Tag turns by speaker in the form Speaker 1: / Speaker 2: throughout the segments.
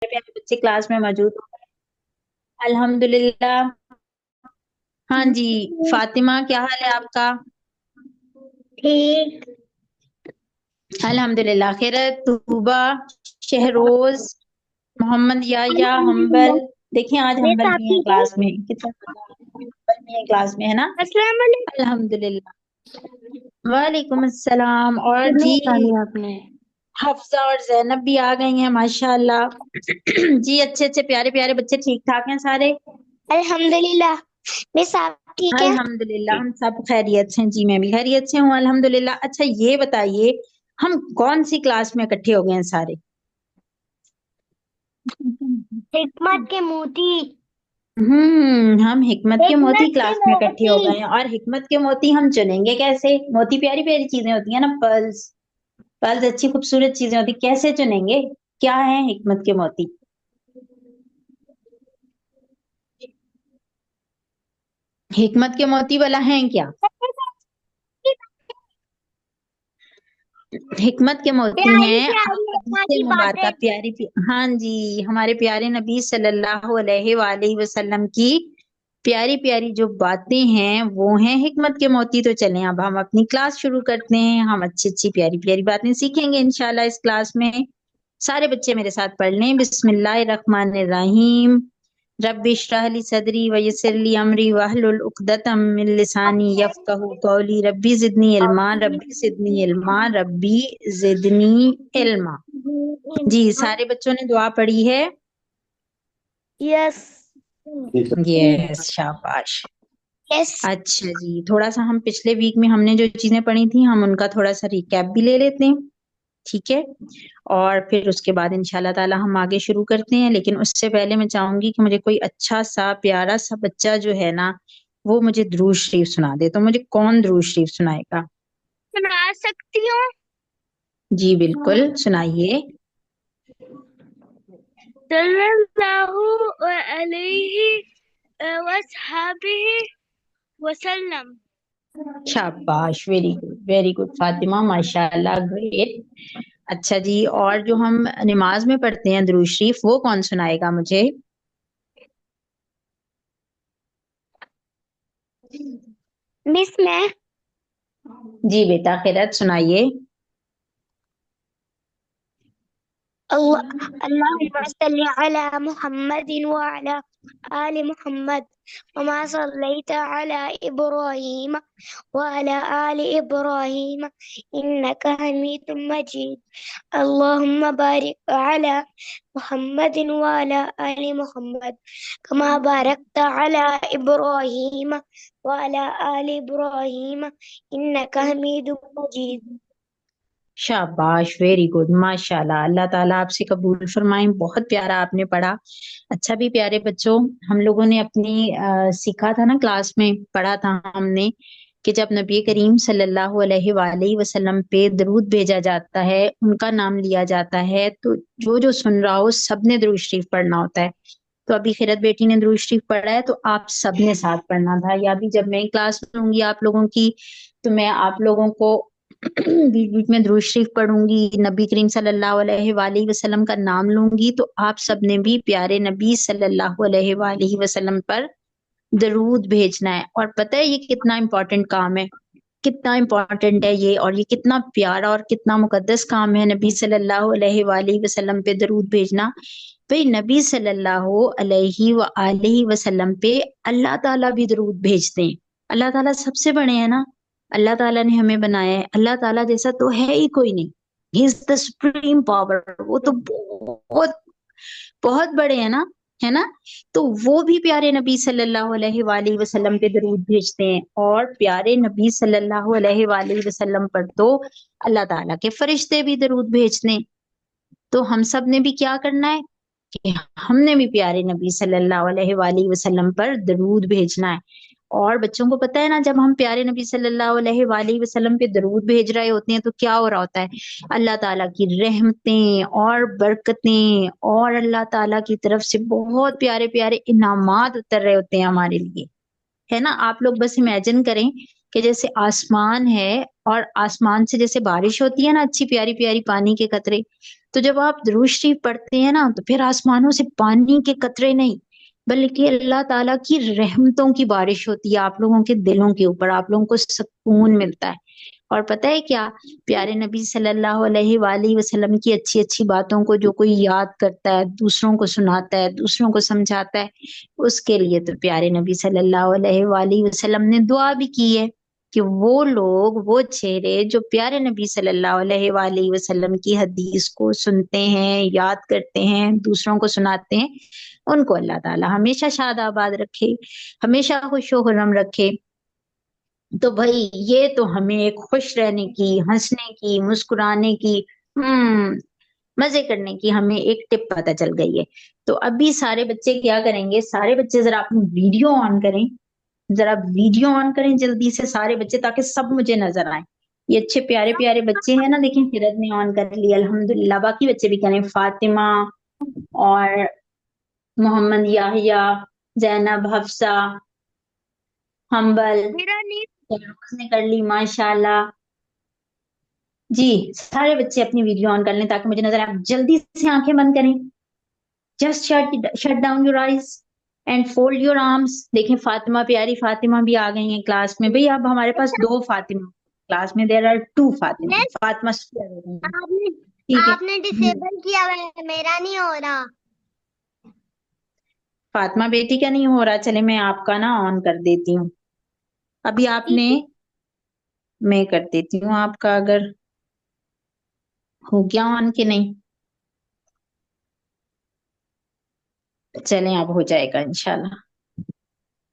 Speaker 1: प्यारे बच्चे क्लास में मौजूद हो। अल्हम्दुलिल्लाह। हाँ जी, फातिमा क्या हाल है आपका?
Speaker 2: ठीक।
Speaker 1: अल्हम्दुलिल्लाह खैरत, तूबा, शहरोज, मोहम्मद या हम्बल। देखिए आज
Speaker 2: मेरे
Speaker 1: हम्बल
Speaker 2: साथ
Speaker 1: भी हैं
Speaker 2: ठीक है।
Speaker 1: क्लास में, कितना हम्बल भी हैं क्लास में, है ना?
Speaker 2: अस्सलाम वालेकुम।
Speaker 1: अल्हम्दुलिल्लाह। वालेकुम अस्सलाम। और
Speaker 2: कितने
Speaker 1: जी
Speaker 2: निकाली आपने?
Speaker 1: हफ्सा और जैनब भी आ गई हैं माशाल्लाह। जी अच्छे अच्छे प्यारे प्यारे बच्चे ठीक ठाक हैं सारे?
Speaker 2: अल्हम्दुलिल्लाह। मेरे साथ ठीक है।
Speaker 1: अल्हम्दुलिल्लाह हम सब खैरियत से हैं जी, मैं भी खैरियत से हूँ अल्हम्दुलिल्लाह। अच्छा ये बताइए, हम कौन सी क्लास में इकट्ठे हो गए हैं सारे?
Speaker 2: हिकमत के मोती।
Speaker 1: हम हिकमत के मोती
Speaker 2: हिकमत के
Speaker 1: क्लास में इकट्ठे हो
Speaker 2: मोती।
Speaker 1: गए हैं। और हिकमत के मोती हम चुनेंगे कैसे? मोती प्यारी प्यारी चीजें होती है ना, पर्ल्स। पर्ल्स अच्छी खूबसूरत चीजें होती, कैसे चुनेंगे? क्या है हिकमत के मोती? हिकमत के मोती वाला है क्या? हिकमत के मोती
Speaker 2: प्यारी
Speaker 1: हैं
Speaker 2: प्यारी अल्लाह
Speaker 1: अहादीस
Speaker 2: की
Speaker 1: मुबारका,
Speaker 2: बातें।
Speaker 1: प्यारी हाँ जी, हमारे प्यारे नबी सल्लल्लाहु अलैहि वसल्लम की प्यारी प्यारी जो बातें हैं वो हैं हिकमत के मोती। तो चलें अब हम अपनी क्लास शुरू करते हैं। हम अच्छी अच्छी प्यारी प्यारी बातें सीखेंगे इंशाल्लाह इस क्लास में। सारे बच्चे मेरे साथ पढ़ लें, बिस्मिल्लाहिर्रहमानिर्रहीम। रब्बि इश्रह ली सदरी व यस्सिर ली अमरी वहलुल उक़दतम मिन लिसानी यफ़क़हू क़ौली। रब्बी ज़िदनी इल्मा। जी सारे बच्चों ने दुआ पढ़ी है?
Speaker 2: यस।
Speaker 1: यस शाबाश।
Speaker 2: यस।
Speaker 1: अच्छा जी, थोड़ा सा हम पिछले वीक में हमने जो चीजें पढ़ी थी हम उनका थोड़ा सा रिकैप भी ले लेते हैं, ठीक है? और फिर उसके बाद इंशाल्लाह ताला हम आगे शुरू करते हैं। लेकिन उससे पहले मैं चाहूंगी कि मुझे कोई अच्छा सा प्यारा सा बच्चा जो है ना, वो मुझे दुरूद शरीफ सुना दे। तो मुझे कौन दुरूद शरीफ सुनाएगा?
Speaker 2: सुना सकती हूँ।
Speaker 1: जी बिल्कुल सुनाइए।
Speaker 2: सल्लल्लाहु अलैहि वसहबिहि वसल्लम।
Speaker 1: शाबाश, वेरी गुड फातिमा, माशाल्लाह, ग्रेट। अच्छा जी, और जो हम नमाज में पढ़ते हैं दुरूद शरीफ, वो कौन सुनाएगा मुझे?
Speaker 2: मिस मैं।
Speaker 1: जी बेटा खैरत सुनाइए।
Speaker 2: अल्लाहुम्मा सल्ली अला मुहम्मदिन व अला आलि मुहम्मद वमा सल्लैता अला इब्राहीम व अला आलि इब्राहीम इन्नका हमीदुम मजीद। अल्लाहुम्मा बारिक अला मुहम्मदिन व अला आलि मुहम्मद कमा बारकता अला इब्राहीम व अला आलि इब्राहीम इन्नका हमीदुम मजीद।
Speaker 1: शाबाश, वेरी गुड, माशाल्लाह। अल्लाह ताला आपसे कबूल फरमाए। बहुत प्यारा आपने पढ़ा। अच्छा भी प्यारे बच्चों, हम लोगों ने अपनी सीखा था ना, क्लास में पढ़ा था हमने कि जब नबी करीम सल्लल्लाहु अलैहि वसल्लम पे दरूद भेजा जाता है, उनका नाम लिया जाता है, तो जो जो सुन रहा हो सबने दरूद शरीफ पढ़ना होता है। तो अभी खिरत बेटी ने दरूद शरीफ पढ़ा है, तो आप सबने साथ पढ़ना था। या भी जब मैं क्लास में होंगी आप लोगों की, तो मैं आप लोगों को बीच बीच में दुरूद शरीफ पढ़ूंगी, नबी करीम सल्लल्लाहु अलैहि वसल्लम का नाम लूंगी, तो आप सबने भी प्यारे नबी सल्लल्लाहु अलैहि वसल्लम पर दरूद भेजना है। और पता है ये कितना इम्पोर्टेंट काम है, कितना इम्पोर्टेंट है ये, और ये कितना प्यारा और कितना मुकद्दस काम है नबी सल्लल्लाहु अलैहि वसल्लम पे दरूद भेजना। भाई नबी सल्लल्लाहु अलैहि वसल्लम पे अल्लाह ताला भी दरूद भेजते हैं। अल्लाह ताला सबसे बड़े हैं ना, अल्लाह ताला ने हमें बनाया है, अल्लाह ताला जैसा तो है ही कोई नहीं। He is the supreme power, वो तो बहुत बहुत बड़े हैं ना, है ना? तो वो भी प्यारे नबी सल्लल्लाहु अलैहि वसल्लम पे दरूद भेजते हैं। और प्यारे नबी सल्लल्लाहु अलैहि वसल्लम पर तो अल्लाह ताला के फरिश्ते भी दरूद भेजते हैं। तो हम सब ने भी क्या करना है कि हमने भी प्यारे नबी सल्लल्लाहु अलैहि वसल्लम पर दरूद भेजना है। और बच्चों को पता है ना, जब हम प्यारे नबी सल्लल्लाहु अलैहि वसल्लम पे दरूद भेज रहे होते हैं तो क्या हो रहा होता है? अल्लाह ताला की रहमतें और बरकतें और अल्लाह ताला की तरफ से बहुत प्यारे प्यारे इनामात उतर रहे होते हैं हमारे लिए, है ना? आप लोग बस इमेजिन करें कि जैसे आसमान है और आसमान से जैसे बारिश होती है ना, अच्छी प्यारी प्यारी पानी के कतरे, تو جب آپ درود شریف پڑھتے ہیں نا تو پھر آسمانوں سے پانی کے قطرے نہیں بلکہ اللہ تعالیٰ کی رحمتوں کی بارش ہوتی ہے آپ لوگوں کے دلوں کے اوپر، آپ لوگوں کو سکون ملتا ہے۔ اور پتہ ہے کیا، پیارے نبی صلی اللہ علیہ وآلہ وسلم کی اچھی اچھی باتوں کو جو کوئی یاد کرتا ہے، دوسروں کو سناتا ہے، دوسروں کو سمجھاتا ہے، اس کے لیے تو پیارے نبی صلی اللہ علیہ وآلہ وسلم نے دعا بھی کی ہے کہ وہ لوگ، وہ چہرے جو پیارے نبی صلی اللہ علیہ وآلہ وسلم کی حدیث کو سنتے ہیں، یاد کرتے ہیں، دوسروں کو سناتے ہیں، ان کو اللہ تعالی ہمیشہ شاد آباد رکھے، ہمیشہ خوش و خرم رکھے۔ تو بھائی یہ تو ہمیں ایک خوش رہنے کی، ہنسنے کی، مسکرانے کی، مزے کرنے کی ہمیں ایک ٹپ پتہ چل گئی ہے۔ تو ابھی سارے بچے کیا کریں گے، سارے بچے ذرا اپنی ویڈیو آن کریں، ذرا ویڈیو آن کریں جلدی سے سارے بچے، تاکہ سب مجھے نظر آئیں۔ یہ اچھے پیارے پیارے بچے ہیں نا، دیکھیں فیرت نے آن کر لی الحمدللہ، باقی بچے بھی کریں، فاطمہ اور محمد یاحیٰ، زینب، حفصہ، حنبل، فیروز نے کر لی ماشاءاللہ۔ جی سارے بچے اپنی ویڈیو آن کر لیں تاکہ مجھے نظر آئے۔ جلدی سے آنکھیں بند کریں، just shut down your eyes and fold your arms. دیکھیں فاطمہ، پیاری فاطمہ بھی آ گئی ہیں کلاس میں۔ بھئی اب ہمارے پاس 2 فاطمہ کلاس میں، دیر آر 2 فاطمہ، فاطمہ ٹھیک ہے۔
Speaker 2: آپ نے ڈسیبل کیا ہوا ہے، میرا نہیں ہو رہا۔
Speaker 1: فاطمہ بیٹی کا نہیں ہو رہا، چلے میں آپ کا نا آن کر دیتی ہوں۔ ابھی آپ نے، میں کر دیتی ہوں آپ کا، اگر ہو گیا آن کہ نہیں، چلیں اب ہو جائے گا انشاءاللہ۔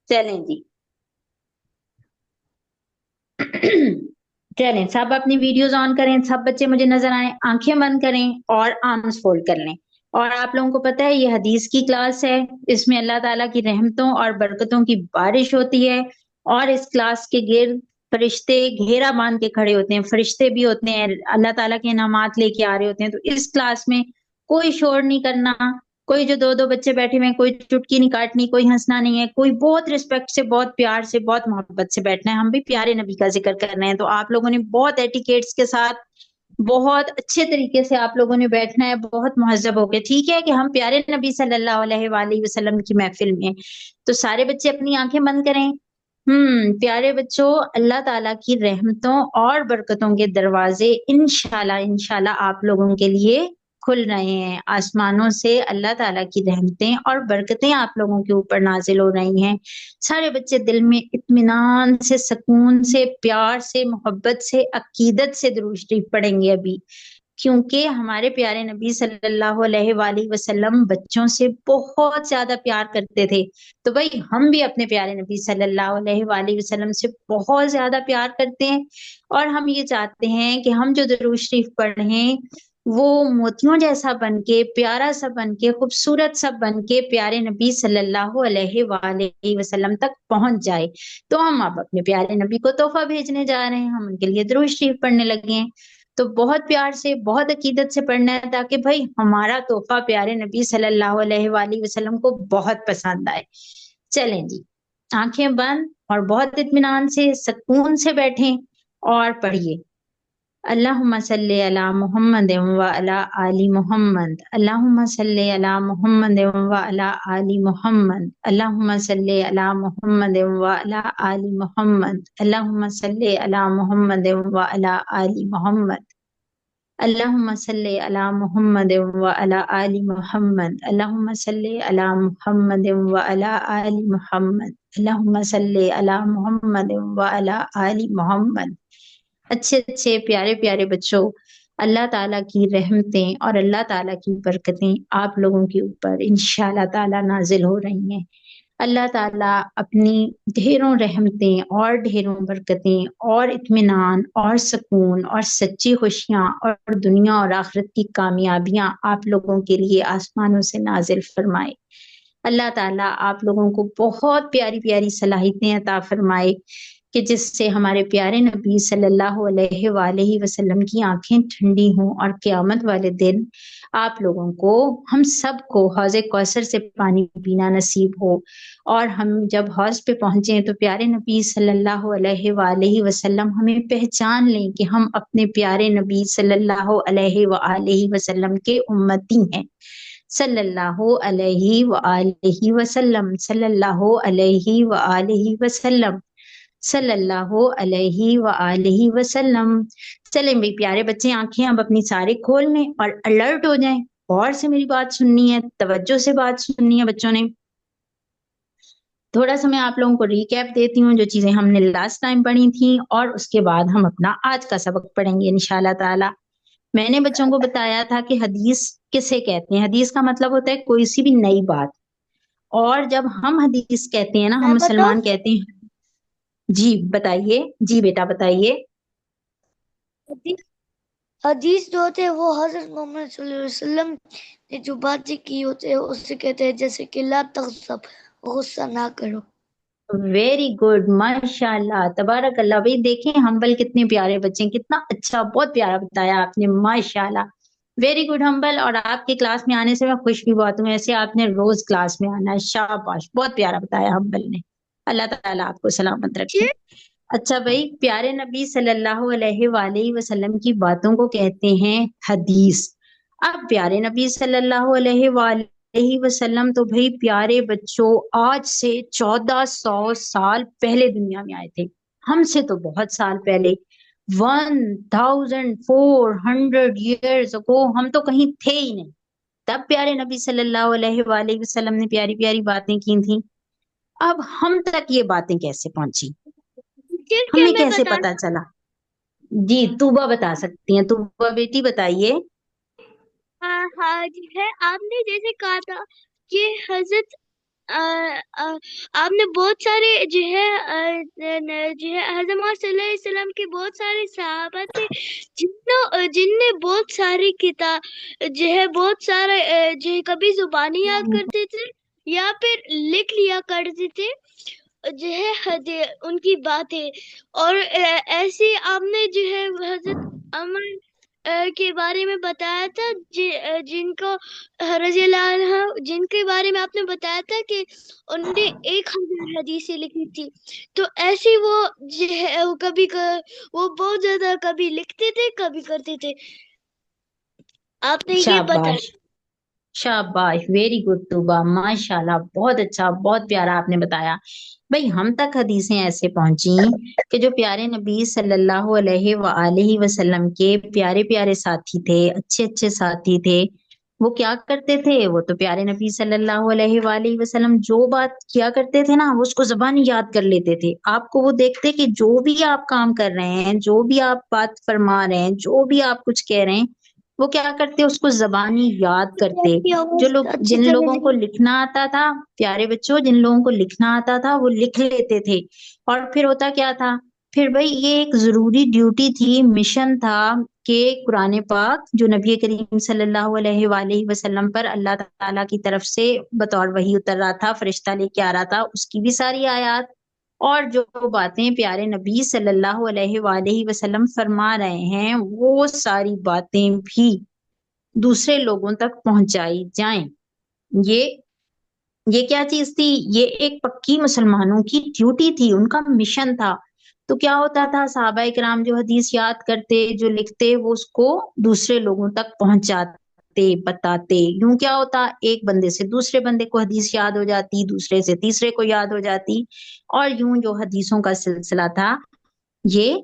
Speaker 1: چلیں جی چلیں سب اپنی ویڈیوز آن کریں، سب بچے مجھے نظر آئیں، آنکھیں بند کریں اور آرمز فولڈ کر لیں۔ اور آپ لوگوں کو پتہ ہے یہ حدیث کی کلاس ہے، اس میں اللہ تعالیٰ کی رحمتوں اور برکتوں کی بارش ہوتی ہے، اور اس کلاس کے گرد فرشتے گھیرا باندھ کے کھڑے ہوتے ہیں، فرشتے بھی ہوتے ہیں، اللہ تعالیٰ کے انعامات لے کے آ رہے ہوتے ہیں۔ تو اس کلاس میں کوئی شور نہیں کرنا، کوئی جو 2 بچے بیٹھے ہوئے ہیں کوئی چٹکی نہیں کاٹنی، کوئی ہنسنا نہیں ہے، کوئی بہت رسپیکٹ سے، بہت پیار سے، بہت محبت سے بیٹھنا ہے۔ ہم بھی پیارے نبی کا ذکر کر رہے ہیں تو آپ لوگوں نے بہت ایٹیکیٹس کے ساتھ، بہت اچھے طریقے سے آپ لوگوں نے بیٹھنا ہے، بہت مہذب ہو کے، ٹھیک ہے، کہ ہم پیارے نبی صلی اللہ علیہ وآلہ وسلم کی محفل میں ہیں۔ تو سارے بچے اپنی آنکھیں بند کریں۔ پیارے بچوں، اللہ تعالیٰ کی رحمتوں اور برکتوں کے دروازے انشاءاللہ انشاءاللہ آپ لوگوں کے لیے کھل رہے ہیں۔ آسمانوں سے اللہ تعالیٰ کی رحمتیں اور برکتیں آپ لوگوں کے اوپر نازل ہو رہی ہیں۔ سارے بچے دل میں اطمینان سے، سکون سے، پیار سے، محبت سے، عقیدت سے درود شریف پڑھیں گے ابھی، کیونکہ ہمارے پیارے نبی صلی اللہ علیہ وآلہ وسلم بچوں سے بہت زیادہ پیار کرتے تھے۔ تو بھائی ہم بھی اپنے پیارے نبی صلی اللہ علیہ وآلہ وسلم سے بہت زیادہ پیار کرتے ہیں، اور ہم یہ چاہتے ہیں کہ ہم جو درود شریف پڑھیں وہ موتیوں جیسا بن کے، پیارا سا بن کے، خوبصورت سا بن کے پیارے نبی صلی اللہ علیہ وآلہ وسلم تک پہنچ جائے۔ تو ہم اب اپنے پیارے نبی کو تحفہ بھیجنے جا رہے ہیں، ہم ان کے لیے درود شریف پڑھنے لگے ہیں۔ تو بہت پیار سے، بہت عقیدت سے پڑھنا ہے تاکہ بھائی ہمارا تحفہ پیارے نبی صلی اللہ علیہ وآلہ وسلم کو بہت پسند آئے۔ چلیں جی آنکھیں بند اور بہت اطمینان سے، سکون سے بیٹھیں اور پڑھیے۔ اللہم صلی علی محمد وعلی آل محمد، اللہم صلی علی محمد وعلی آل محمد، اللہم صلی علی محمد وعلی آل محمد، اللہم صلی علی محمد وعلی آل محمد، اللہم صلی علی محمد وعلی آل محمد، اللہم صلی علی محمد وعلی آل محمد، اللہم صلی علی محمد وعلی آل محمد۔ اچھے اچھے پیارے پیارے بچوں، اللہ تعالیٰ کی رحمتیں اور اللہ تعالیٰ کی برکتیں آپ لوگوں کے اوپر انشاءاللہ تعالیٰ نازل ہو رہی ہیں۔ اللہ تعالیٰ اپنی ڈھیروں رحمتیں اور ڈھیروں برکتیں اور اطمینان اور سکون اور سچی خوشیاں اور دنیا اور آخرت کی کامیابیاں آپ لوگوں کے لیے آسمانوں سے نازل فرمائے۔ اللہ تعالیٰ آپ لوگوں کو بہت پیاری پیاری صلاحیتیں عطا فرمائے، کہ جس سے ہمارے پیارے نبی صلی اللہ علیہ وآلہ وسلم کی آنکھیں ٹھنڈی ہوں اور قیامت والے دن آپ لوگوں کو، ہم سب کو حوض کوثر سے پانی پینا نصیب ہو، اور ہم جب حوض پہ پہنچے تو پیارے نبی صلی اللہ علیہ وآلہ وسلم ہمیں پہچان لیں کہ ہم اپنے پیارے نبی صلی اللہ علیہ وآلہ وسلم کے امتی ہیں، صلی اللہ علیہ وآلہ وسلم، صلی اللہ علیہ وآلہ وسلم، صلی اللہ علیہ وآلہ وسلم۔ چلیں بھئی پیارے بچے، آنکھیں اب اپنی سارے کھول لیں اور الرٹ ہو جائیں، غور سے میری بات سننی ہے، توجہ سے بات سننی ہے بچوں نے۔ تھوڑا سا میں آپ لوگوں کو ریکیپ دیتی ہوں جو چیزیں ہم نے لاسٹ ٹائم پڑھی تھیں، اور اس کے بعد ہم اپنا آج کا سبق پڑھیں گے انشاءاللہ تعالی۔ میں نے بچوں کو بتایا تھا کہ حدیث کسے کہتے ہیں؟ حدیث کا مطلب ہوتا ہے کوئی سی بھی نئی بات، اور جب ہم حدیث کہتے ہیں نا، ہم
Speaker 2: میں بتاؤں؟
Speaker 1: مسلمان کہتے ہیں۔ جی بتائیے، جی بیٹا بتائیے۔
Speaker 2: حدیث حدیث جو ہوتے ہیں وہ حضرت محمد صلی اللہ علیہ وسلم نے جو باتیں کی ہوتے ہیں اسے کہتے ہیں، جیسے کہ لا تغضب، غصہ نہ کرو۔
Speaker 1: ویری گڈ، ماشاء اللہ، تبارک اللہ۔ بھائی دیکھیں ہمبل کتنے پیارے بچے ہیں، کتنا اچھا، بہت پیارا بتایا آپ نے، ماشاء اللہ، ویری گڈ ہمبل۔ اور آپ کے کلاس میں آنے سے میں خوش بھی بہت ہوں، ایسے آپ نے روز کلاس میں آنا ہے، شاباش، بہت پیارا بتایا ہمبل نے، اللہ تعالیٰ آپ کو سلامت
Speaker 2: جی،
Speaker 1: رکھے۔ اچھا بھائی، پیارے نبی صلی اللہ علیہ وآلہ وسلم کی باتوں کو کہتے ہیں حدیث۔ اب پیارے نبی صلی اللہ علیہ وآلہ وسلم تو بھائی پیارے بچوں آج سے 1400 سال پہلے دنیا میں آئے تھے، ہم سے تو بہت سال پہلے، 1400 years ago، ہم تو کہیں تھے ہی نہیں، تب پیارے نبی صلی اللہ علیہ وآلہ وسلم نے پیاری پیاری باتیں کی تھیں۔ اب ہم تک یہ باتیں کیسے پہنچی،
Speaker 2: پھر کیا
Speaker 1: ہمیں
Speaker 2: میں
Speaker 1: کیسے
Speaker 2: بتا
Speaker 1: پتا چلا؟ جی توبہ بتا سکتی ہیں، توبہ بیٹی بتائیے۔
Speaker 2: ہاں جی ہے، آپ نے جیسے کہا تھا کہ حضرت آپ نے بہت سارے جو ہے حضرت محمد صلی اللہ علیہ وسلم کے بہت سارے صحابہ تھے جن نے بہت ساری کتاب جو ہے بہت سارے جو ہے کبھی زبانی یاد کرتے تھے یا پھر لکھ لیا کرتے تھے جو ہے ان کی باتیں، اور ایسے آپ نے جو ہے حضرت عمر کے بارے میں بتایا تھا جن کو رضی اللہ عنہ، جن کے بارے میں آپ نے بتایا تھا کہ انہوں نے 1000 حدیثیں لکھی تھی، تو ایسے وہ جو ہے وہ بہت زیادہ کبھی لکھتے تھے کبھی کرتے تھے، آپ نے یہ
Speaker 1: شاباش،
Speaker 2: بتایا۔
Speaker 1: شاباش، ویری گڈ توبہ، ماشاء اللہ، بہت اچھا، بہت پیارا آپ نے بتایا۔ بھئی ہم تک حدیثیں ایسے پہنچی کہ جو پیارے نبی صلی اللہ علیہ وآلہ وسلم کے پیارے پیارے ساتھی تھے، اچھے اچھے ساتھی تھے، وہ کیا کرتے تھے؟ وہ تو پیارے نبی صلی اللہ علیہ وآلہ وسلم جو بات کیا کرتے تھے نا، وہ اس کو زبانی یاد کر لیتے تھے۔ آپ کو وہ دیکھتے کہ جو بھی آپ کام کر رہے ہیں، جو بھی آپ بات فرما رہے ہیں، جو بھی آپ کچھ کہہ رہے ہیں، وہ کیا کرتے اس کو زبانی یاد کرتے۔ جو لوگ،
Speaker 2: اچھی
Speaker 1: جن
Speaker 2: طرح
Speaker 1: لوگوں کو لکھنا آتا تھا، پیارے بچوں، جن لوگوں کو لکھنا آتا تھا وہ لکھ لیتے تھے، اور پھر ہوتا کیا تھا، پھر بھائی یہ ایک ضروری ڈیوٹی تھی، مشن تھا کہ قرآن پاک جو نبی کریم صلی اللہ علیہ وآلہ وسلم پر اللہ تعالیٰ کی طرف سے بطور وحی اتر رہا تھا، فرشتہ لے کے آ رہا تھا، اس کی بھی ساری آیات اور جو باتیں پیارے نبی صلی اللہ علیہ وآلہ وسلم فرما رہے ہیں، وہ ساری باتیں بھی دوسرے لوگوں تک پہنچائی جائیں۔ یہ یہ کیا چیز تھی؟ یہ ایک پکی مسلمانوں کی ڈیوٹی تھی، ان کا مشن تھا۔ تو کیا ہوتا تھا، صحابہ کرام جو حدیث یاد کرتے، جو لکھتے، وہ اس کو دوسرے لوگوں تک پہنچاتے، بتاتے۔ یوں کیا ہوتا، ایک بندے سے دوسرے بندے کو حدیث یاد ہو جاتی، دوسرے سے تیسرے کو یاد ہو جاتی، اور یوں جو حدیثوں کا سلسلہ تھا، یہ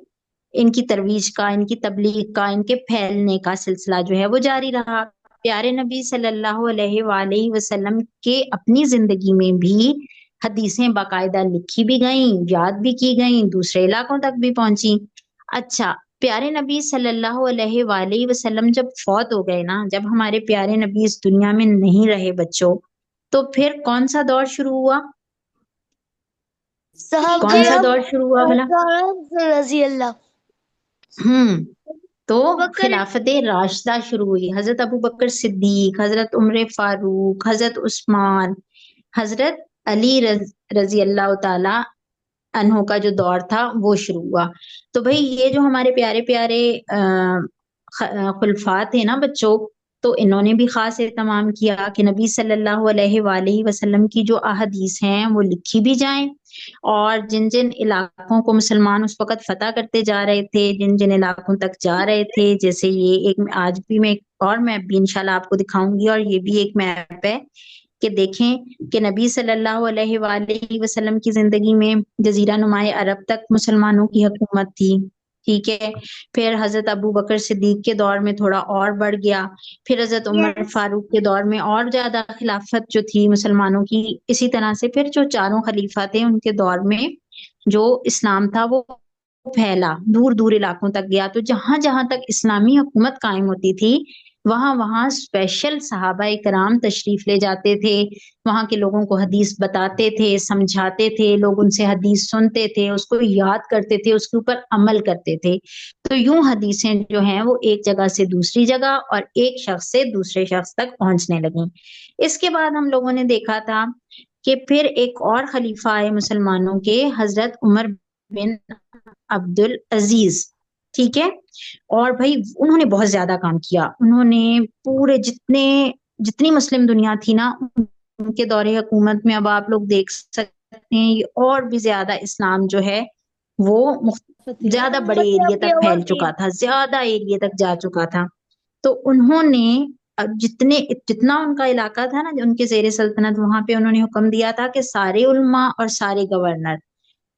Speaker 1: ان کی ترویج کا، ان کی تبلیغ کا، ان کے پھیلنے کا سلسلہ جو ہے وہ جاری رہا۔ پیارے نبی صلی اللہ علیہ وآلہ وسلم کے اپنی زندگی میں بھی حدیثیں باقاعدہ لکھی بھی گئیں، یاد بھی کی گئیں، دوسرے علاقوں تک بھی پہنچی۔ اچھا، پیارے نبی صلی اللہ علیہ وآلہ وسلم جب فوت ہو گئے نا، جب ہمارے پیارے نبی اس دنیا میں نہیں رہے بچوں، تو پھر کون سا دور شروع ہوا؟
Speaker 2: صحابہ
Speaker 1: کون سا دور شروع ہوا بھلا؟
Speaker 2: رضی اللہ
Speaker 1: تو
Speaker 2: بکر۔
Speaker 1: خلافت راشدہ شروع ہوئی، حضرت ابو بکر صدیق، حضرت عمر فاروق، حضرت عثمان، حضرت علی رضی اللہ تعالی अन्हों का जो दौर था वो शुरू हुआ। तो भाई ये जो हमारे प्यारे प्यारे खुलफा थे ना बच्चों, तो इन्होंने भी खास एहतमाम किया कि नबी सल्लल्लाहु अलैहि वसल्लम की जो अहादीस हैं वो लिखी भी जाएं, और जिन जिन इलाकों को मुसलमान उस वक़्त फतह करते जा रहे थे, जिन जिन इलाकों तक जा रहे थे, जैसे ये एक आज भी मैं एक और मैप भी इंशाल्लाह आपको दिखाऊंगी, और ये भी एक मैप है कि देखें कि नबी सल्लल्लाहु अलैहि वसल्लम की जिंदगी में जजीरा नुमाए अरब तक मुसलमानों की हुकूमत थी। ठीक है, फिर हजरत अबू बकर सिद्दीक के दौर में थोड़ा और बढ़ गया, फिर हजरत उमर
Speaker 2: यस।
Speaker 1: फारूक के दौर में और ज्यादा खिलाफत जो थी मुसलमानों की, इसी तरह से फिर जो चारों खलीफा थे उनके दौर में जो इस्लाम था वो फैला, दूर दूर इलाकों तक गया। तो जहां जहां तक इस्लामी हुकूमत कायम होती थी, वहां वहां स्पेशल सहाबा इकराम तशरीफ ले जाते थे, वहां के लोगों को हदीस बताते थे, समझाते थे, लोग उनसे हदीस सुनते थे, उसको याद करते थे, उसके ऊपर अमल करते थे। तो यूं हदीसें जो हैं वो एक जगह से दूसरी जगह और एक शख्स से दूसरे शख्स तक पहुंचने लगी। इसके बाद हम लोगों ने देखा था कि फिर एक और खलीफा आए मुसलमानों के, हजरत उमर बिन अब्दुल अजीज। ठीक है, और भाई उन्होंने बहुत ज्यादा काम किया, उन्होंने पूरे जितनी मुस्लिम दुनिया थी ना, उनके दौरे हुकूमत में अब आप लोग देख सकते हैं ये और भी ज्यादा इस्लाम जो है वो ज्यादा बड़े एरिया
Speaker 2: मतलब ये
Speaker 1: तक
Speaker 2: और
Speaker 1: फैल
Speaker 2: भी।
Speaker 1: चुका था, ज्यादा एरिया तक जा चुका था। तो उन्होंने अब जितना उनका इलाका था ना उनके जेर सल्तनत, वहां पे उन्होंने हुक्म दिया था कि सारे उलमा और सारे गवर्नर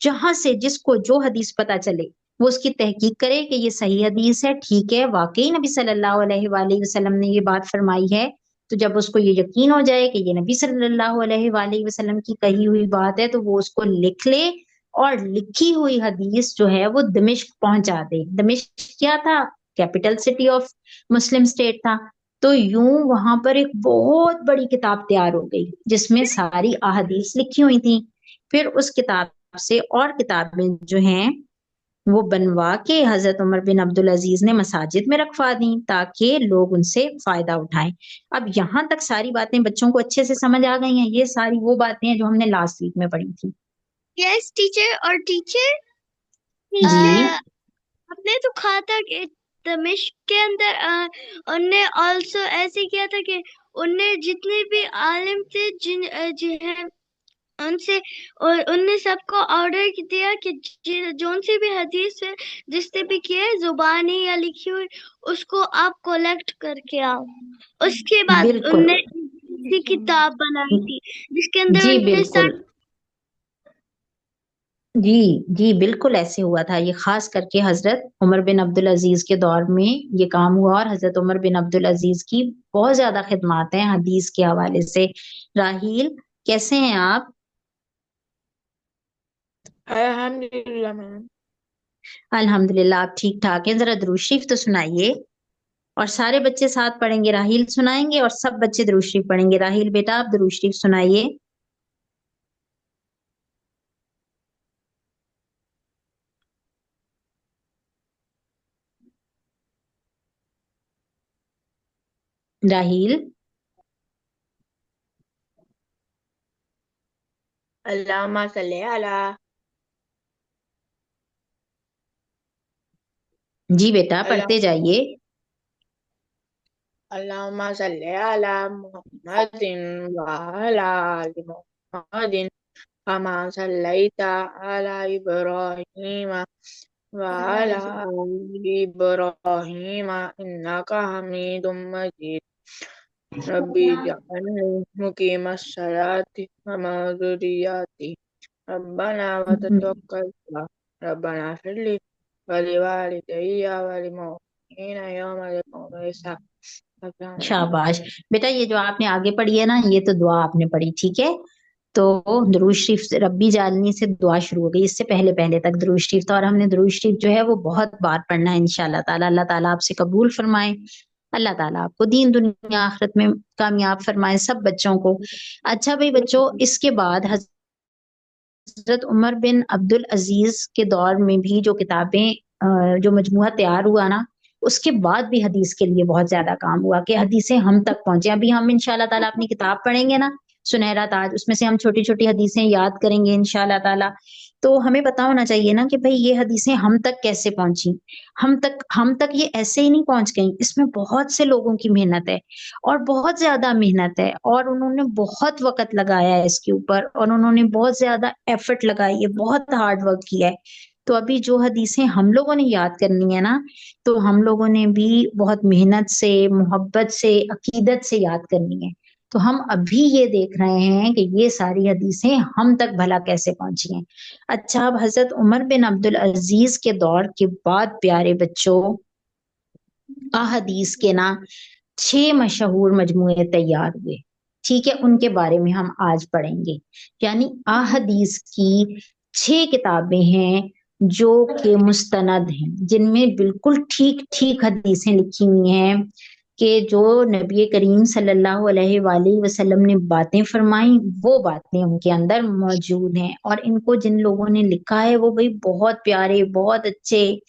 Speaker 1: जहां से जिसको जो हदीस पता चले वो उसकी तहकीक करे कि ये सही हदीस है, ठीक है, वाकई नबी सल्लल्लाहु अलैहि वसल्लम ने ये बात फरमाई है। तो जब उसको ये यकीन हो जाए कि ये नबी सल्लल्लाहु अलैहि वसल्लम की कही हुई बात है, तो वो उसको लिख ले और लिखी हुई हदीस जो है वो दमिश्क पहुंचा दे। दमिश्क क्या था? Capital city of Muslim state था। तो यूं वहां पर एक बहुत बड़ी किताब तैयार हो गई जिसमें सारी अहादीस लिखी हुई थी। फिर उस किताब से और किताबें जो हैं वो बनवा के हजरत उमर बिन अब्दुल अजीज ने मसाजिद में रखवा दी ताकि लोग उनसे फायदा उठाएं। अब यहाँ तक सारी बातें बच्चों को अच्छे से समझ आ गई हैं? ये सारी वो बातें हैं जो हमने लास्ट वीक में पढ़ी थी।
Speaker 2: Yes teacher. और टीचर
Speaker 1: जी
Speaker 2: आपने तो कहा था कि दमिश्क के अंदर उनने ऑल्सो ऐसे किया था कि उनने जितने भी आलिम थे जो है उनसे, और उनने सबको ऑर्डर दिया कि जोन सी भी हदीस है जिसने भी किया है जुबानी या लिखी हुई, उसको आप कलेक्ट करके आओ। उसके बाद
Speaker 1: बिल्कुल।
Speaker 2: उनने ऐसी किताब बनाई थी जिसके अंदर
Speaker 1: जी
Speaker 2: उनने
Speaker 1: बिल्कुल। जी जी बिल्कुल ऐसे हुआ था। ये खास करके हजरत उमर बिन अब्दुल अजीज के दौर में ये काम हुआ, और हजरत उमर बिन अब्दुल अजीज की बहुत ज्यादा खिदमात हैं हदीस के हवाले से। राहील, कैसे हैं आप?
Speaker 3: अल्हम्दुलिल्लाह मैम।
Speaker 1: अल्हम्दुलिल्लाह, आप ठीक ठाक हैं? जरा दुरूद शरीफ तो सुनाइए। और सारे बच्चे साथ पढ़ेंगे, राहील सुनाएंगे और सब बच्चे दुरूद शरीफ पढ़ेंगे। राहील बेटा आप दुरूद शरीफ सुनाइए। राहील।
Speaker 3: अल्लाहुम्मा सल्ली अला।
Speaker 1: जी बेटा
Speaker 3: अल्लाह
Speaker 1: पढ़ते जाइए।
Speaker 3: अल्लाहुम्मा सल्ली अला मुहम्मदिन व अला आलि मुहम्मदिन कमा सल्लैता अला इब्राहीम व अला आलि इब्राहीम इन्नका हमीदुम मजीद। रब्बी जअलनी मुकीमस सलाति व मिन ज़ुर्रिय्यति रब्बना व तक़ब्बल रब्बना फिरली वलिवालिदैया वलिलमुमिनीना यौमल यक़ूमुल हिसाब।
Speaker 1: शाबाश बेटा, ये जो आपने आगे पढ़ी है ना, ये तो दुआ आपने पढ़ी, ठीक है। तो दुरूद शरीफ से रब्बी जालनी से दुआ शुरू हो गई, इससे पहले पहले तक दुरूद शरीफ था, और हमने दुरूद शरीफ जो है वो बहुत बार पढ़ना है इंशाल्लाह ताला। अल्लाह ताला आपसे कबूल फरमाए, अल्लाह ताला आपको दीन दुनिया आखिरत में कामयाब फरमाए सब बच्चों को। अच्छा भाई बच्चों, इसके बाद हजरत उमर बिन अब्दुल अजीज के दौर में भी जो किताबें जो मजमुआ तैयार हुआ ना, उसके बाद भी हदीस के लिए बहुत ज्यादा काम हुआ कि हदीसें हम तक पहुंचे। अभी हम इंशाल्लाह ताला अपनी किताब पढ़ेंगे ना, सुनहरा ताज, उसमें से हम छोटी छोटी हदीसें याद करेंगे इंशाल्लाह ताला। तो हमें पता होना चाहिए ना कि भाई ये हदीसें हम तक कैसे पहुंची। हम तक ये ऐसे ही नहीं पहुंच गई, इसमें बहुत से लोगों की मेहनत है और बहुत ज्यादा मेहनत है, और उन्होंने बहुत वक्त लगाया है इसके ऊपर, और उन्होंने बहुत ज्यादा एफर्ट लगाई है, बहुत हार्ड वर्क किया है। तो अभी जो हदीसें हम लोगों ने याद करनी है ना, तो हम लोगों ने भी बहुत मेहनत से, मोहब्बत से, अकीदत से याद करनी है। तो हम अभी ये देख रहे हैं कि ये सारी हदीसें हम तक भला कैसे पहुंची हैं। अच्छा, अब हजरत उमर बिन अब्दुल अजीज के दौर के बाद प्यारे बच्चों, अहदीस के ना 6 मशहूर मजमूए तैयार हुए। ठीक है, उनके बारे में हम आज पढ़ेंगे। यानी अहदीस की 6 किताबें हैं जो कि मुस्तनद हैं, जिनमें बिल्कुल ठीक ठीक हदीसें लिखी हुई हैं कि जो नबी करीम सल्लल्लाहु अलैहि वसल्लम ने बातें फरमाई, वो बातें उनके अंदर मौजूद हैं। और इनको जिन लोगों ने लिखा है वो भाई बहुत प्यारे, बहुत अच्छे,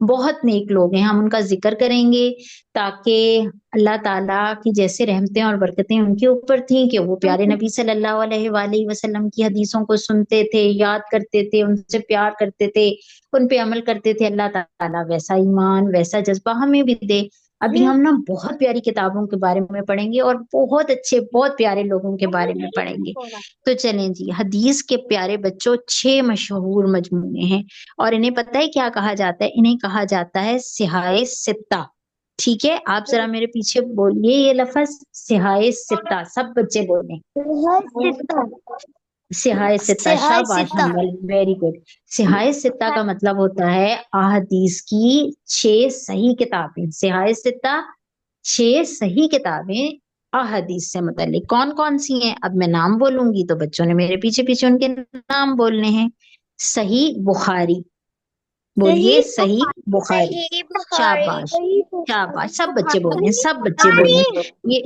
Speaker 1: बहुत नेक लोग हैं। हम उनका जिक्र करेंगे ताकि अल्लाह ताला की जैसे रहमतें और बरकतें उनके ऊपर थी कि वो प्यारे नबी सल्लल्लाहु अलैहि वसल्लम की हदीसों को सुनते थे, याद करते थे, उनसे प्यार करते थे, उन पे अमल करते थे। अल्लाह ताला वैसा ईमान, वैसा जज्बा हमें भी दे। अभी हम ना बहुत प्यारी किताबों के बारे में पढ़ेंगे और बहुत अच्छे, बहुत प्यारे लोगों के बारे में पढ़ेंगे। तो चलें जी, हदीस के प्यारे बच्चों 6 मशहूर मजमूए हैं, और इन्हें पता है क्या कहा जाता है? इन्हें कहा जाता है सिहाए सित्ता। ठीक है, आप जरा मेरे पीछे बोलिए ये लफ्ज, सिहाए सित्ता, सब बच्चे बोलें। सिहाए सित्ता, शाबाश मंगल, वेरी गुड। सिहाए सित्ता का मतलब होता है अहदीस की 6 सही किताबें। सिहाए सित्ता 6 सही किताबें अहदीस से मुतल्लिक। कौन कौन सी हैं? अब मैं नाम बोलूंगी तो बच्चों ने मेरे पीछे पीछे उनके नाम बोलने हैं। सही बुखारी, बोलिए सही बुखारी। शाबाश, शाबाश, सब बच्चे बोलें, सब बच्चे बोलें ये।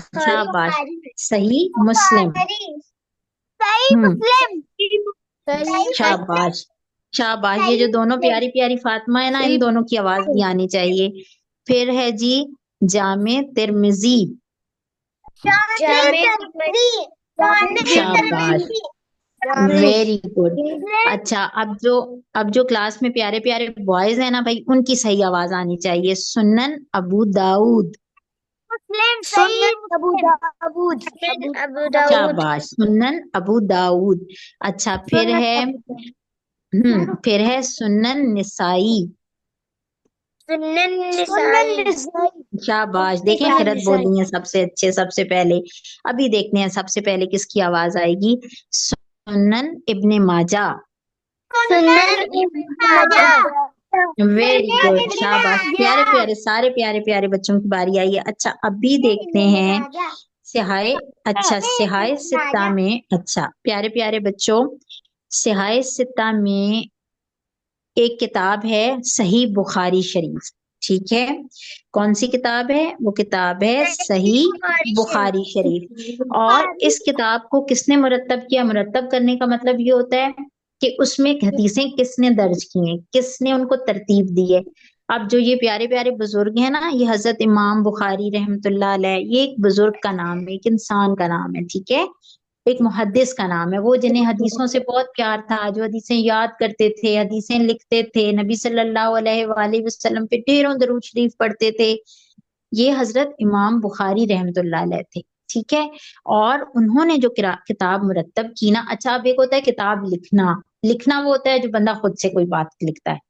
Speaker 1: शाबाश। सही मुस्लिम। हम्म शाबाश, शाबाश। ये जो दोनों प्यारी प्यारी फातिमा है ना, इन दोनों की आवाज भी आनी चाहिए। फिर है जी जामे तिर्मिजी। शाबाश, वेरी गुड। अच्छा, अब जो क्लास में प्यारे प्यारे बॉयज है ना भाई, उनकी सही आवाज आनी चाहिए। सुनन अबू दाऊद। शाबाश, सुनन अबू दाऊद। अच्छा, फिर है सुनन निसाई। शाबाश, देखें खिरत बोली है सबसे अच्छे, सबसे पहले। अभी देखते हैं सबसे पहले किसकी आवाज आएगी। सुनन इब्ने माजा। वेरी गुड, शाबाश, प्यारे प्यारे, सारे प्यारे प्यारे बच्चों की बारी आई है। अच्छा, अभी देखते हैं सिहाए। अच्छा, सिहाए सित्ता में, अच्छा प्यारे प्यारे बच्चों, सिहाए सित्ता में एक किताब है सही बुखारी शरीफ। ठीक है, कौन सी किताब है? वो किताब है सही बुखारी शरीफ। और इस किताब को किसने मुरत्तब किया? मुरत्तब करने का मतलब ये होता है कि उसमें हदीसें किसने दर्ज की हैं, किसने उनको तरतीब दी है। अब जो ये प्यारे प्यारे बुजुर्ग हैं ना, ये हजरत इमाम बुखारी रहमतुल्लाह अलैह, ये एक बुजुर्ग का नाम है, एक इंसान का नाम है। ठीक है, एक मुहद्दिस का नाम है। वो जिन्हें हदीसों से बहुत प्यार था, जो हदीसें याद करते थे, हदीसें लिखते थे, नबी सल्लल्लाहु अलैहि वसल्लम पे ढेरों दरूद शरीफ पढ़ते थे, ये हजरत इमाम बुखारी रहमतुल्लाह अलैह थे। ठीक है, और उन्होंने जो किताब मुरत्तब की ना, अच्छा अब एक होता है किताब लिखना, लिखना वो होता है जो बंदा खुद से कोई बात लिखता है,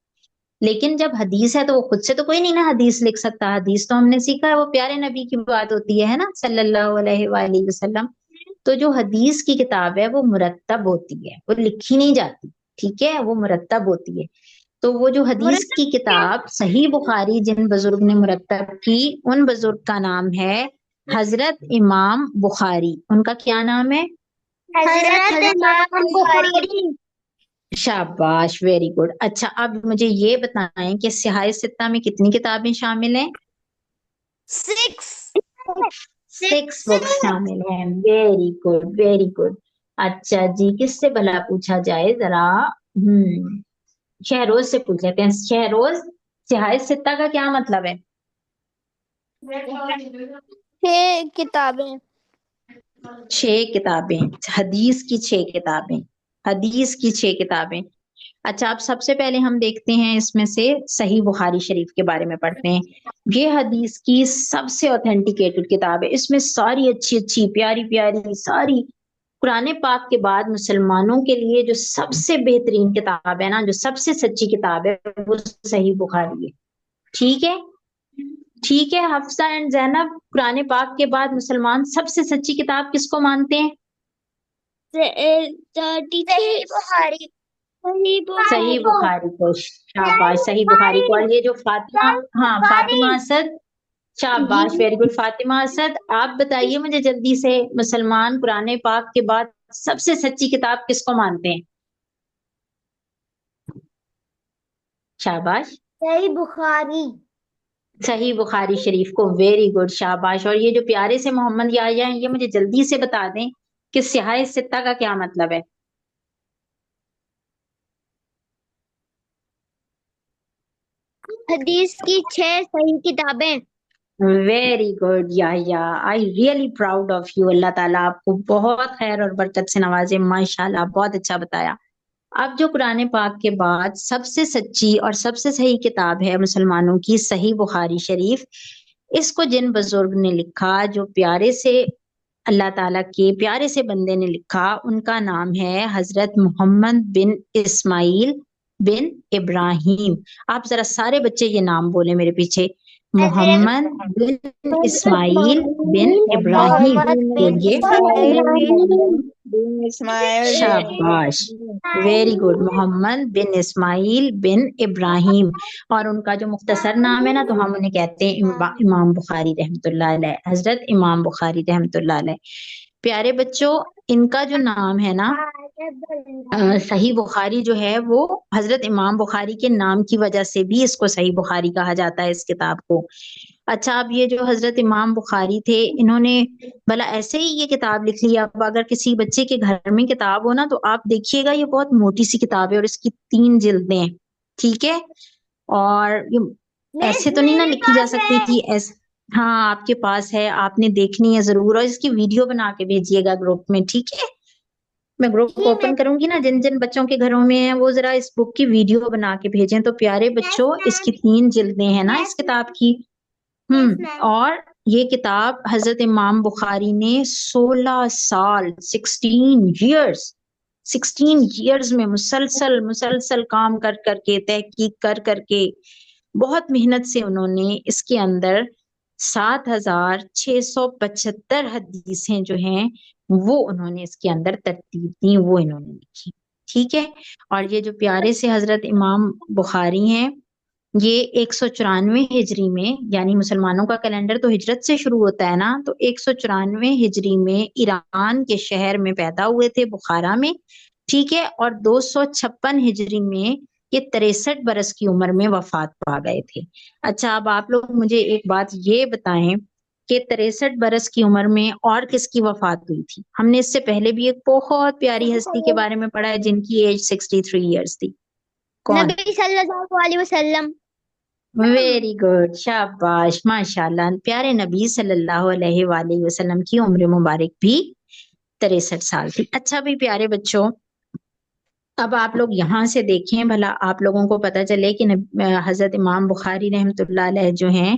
Speaker 1: लेकिन जब हदीस है तो वो खुद से तो कोई नहीं ना हदीस लिख सकता। हदीस तो हमने सीखा है वो प्यारे नबी की बात होती है ना, सल्लल्लाहु अलैहि वसल्लम। तो जो हदीस की किताब है वो मुरत्तब होती है, वो लिखी नहीं जाती। ठीक है, वो मुरत्तब होती है। तो वो जो हदीस की किताब सही बुखारी जिन बुजुर्ग ने मुरत्तब की, उन बुजुर्ग का नाम है हजरत इमाम बुखारी। उनका क्या नाम है? शाबाश, वेरी गुड। अच्छा, अब मुझे ये बताएं कि सिहाए सित्ता में कितनी किताबें शामिल हैं? 6 बुक्स शामिल हैं। Very good, very good. अच्छा जी, किससे भला पूछा जाए जरा? शहरोज से पूछ लेते हैं। शहरोज, सिहाए सित्ता का क्या मतलब है?
Speaker 2: 6 किताबें।
Speaker 1: 6 کتابیں، حدیث کی 6 کتابیں، حدیث کی 6 کتابیں۔ اچھا اب سب سے پہلے ہم دیکھتے ہیں اس میں سے صحیح بخاری شریف کے بارے میں پڑھتے ہیں۔ یہ حدیث کی سب سے اوتھینٹیکیٹڈ کتاب ہے، اس میں ساری اچھی اچھی پیاری پیاری ساری قرآن پاک کے بعد مسلمانوں کے لیے جو سب سے بہترین کتاب ہے نا، جو سب سے سچی کتاب ہے وہ صحیح بخاری ہے۔ ٹھیک ہے، ٹھیک ہے حفصہ اینڈ زینب، قرآن پاک کے بعد مسلمان سب سے سچی کتاب کس کو مانتے ہیں؟
Speaker 2: صحیح بخاری، صحیح
Speaker 1: صحیح
Speaker 2: بخاری،
Speaker 1: بخاری کو، شاباش، صحیح بخاری کو۔ اور یہ جو فاطمہ، ہاں فاطمہ اسد، شاباش، ویری گڈ فاطمہ اسد۔ آپ بتائیے مجھے جلدی سے، مسلمان قرآن پاک کے بعد سب سے سچی کتاب کس کو مانتے ہیں؟ شاباش،
Speaker 2: صحیح بخاری،
Speaker 1: صحیح بخاری شریف کو، ویری گڈ، شاباش۔ اور یہ جو پیارے سے محمد یا ہیں، یہ مجھے جلدی سے بتا دیں کہ سیاہ ستہ کا کیا مطلب ہے؟
Speaker 2: حدیث کی 6 صحیح کتابیں۔
Speaker 1: ویری گڈ یا I really proud of you, اللہ تعالیٰ آپ کو بہت خیر اور برکت سے نوازے، ماشاء اللہ، بہت اچھا بتایا۔ اب جو قرآن پاک کے بعد سب سے سچی اور سب سے صحیح کتاب ہے مسلمانوں کی، صحیح بخاری شریف، اس کو جن بزرگ نے لکھا، جو پیارے سے اللہ تعالیٰ کے پیارے سے بندے نے لکھا، ان کا نام ہے حضرت محمد بن اسماعیل بن ابراہیم۔ آپ ذرا سارے بچے یہ نام بولیں میرے پیچھے، محمد بن اسماعیل بن ابراہیم، بولیے۔
Speaker 3: بن اسماعیل
Speaker 1: شاباش، ویری گڈ، محمد بن اسماعیل بن ابراہیم۔ اور ان کا جو مختصر نام ہے نا، تو ہم انہیں کہتے ہیں امام بخاری رحمت اللہ علیہ، حضرت امام بخاری رحمت اللہ علیہ۔ پیارے بچوں، ان کا جو نام ہے نا، صحیح بخاری جو ہے وہ حضرت امام بخاری کے نام کی وجہ سے بھی اس کو صحیح بخاری کہا جاتا ہے، اس کتاب کو۔ اچھا اب یہ جو حضرت امام بخاری تھے، انہوں نے بھلا ایسے ہی یہ کتاب لکھ لی؟ اب اگر کسی بچے کے گھر میں کتاب ہو نا، تو آپ دیکھیے گا یہ بہت موٹی سی کتاب ہے اور اس کی 3 جلدیں ہیں، ٹھیک ہے؟ اور ایسے تو نہیں نا لکھی جا سکتی تھی، ہاں آپ کے پاس ہے، آپ نے دیکھنی ہے ضرور، اور اس کی ویڈیو بنا کے بھیجیے گا گروپ میں، ٹھیک ہے؟ میں گروپ اوپن کروں گی نا، جن جن بچوں کے گھروں میں ہیں وہ ذرا اس بک کی ویڈیو بنا کے بھیجیں۔ تو پیارے بچوں، اس کی 3 جلدیں ہیں نا اس کتاب کی۔ اور یہ کتاب حضرت امام بخاری نے 16 سال، 16 ایئرز میں مسلسل کام کر کر کے، تحقیق کر کر کے، بہت محنت سے انہوں نے اس کے اندر 7675 حدیثیں جو ہیں وہ انہوں نے اس کے اندر ترتیب دی، وہ انہوں نے لکھی، ٹھیک ہے؟ اور یہ جو پیارے سے حضرت امام بخاری ہیں، یہ 194 ہجری میں، یعنی مسلمانوں کا کیلنڈر تو ہجرت سے شروع ہوتا ہے نا، تو 194 ہجری میں ایران کے شہر میں پیدا ہوئے تھے، بخارا میں، ٹھیک ہے؟ اور 256 ہجری میں یہ 63 برس کی عمر میں وفات پا گئے تھے۔ اچھا اب آپ لوگ مجھے ایک بات یہ بتائیں کہ 63 برس کی عمر میں اور کس کی وفات ہوئی تھی؟ ہم نے اس سے پہلے بھی ایک بہت پیاری ہستی کے بارے میں پڑھا ہے جن کی ایج 63 ایئرس تھی، کون؟
Speaker 2: نبی صلی اللہ علیہ وسلم۔
Speaker 1: ویری گڈ، شاباش، ماشاء اللہ، پیارے نبی صلی اللہ علیہ وآلہ وسلم کی عمر مبارک بھی 63 سال تھی۔ اچھا بھی پیارے بچوں، اب آپ لوگ یہاں سے دیکھیں، بھلا آپ لوگوں کو پتہ چلے کہ حضرت امام بخاری رحمت اللہ علیہ جو ہیں،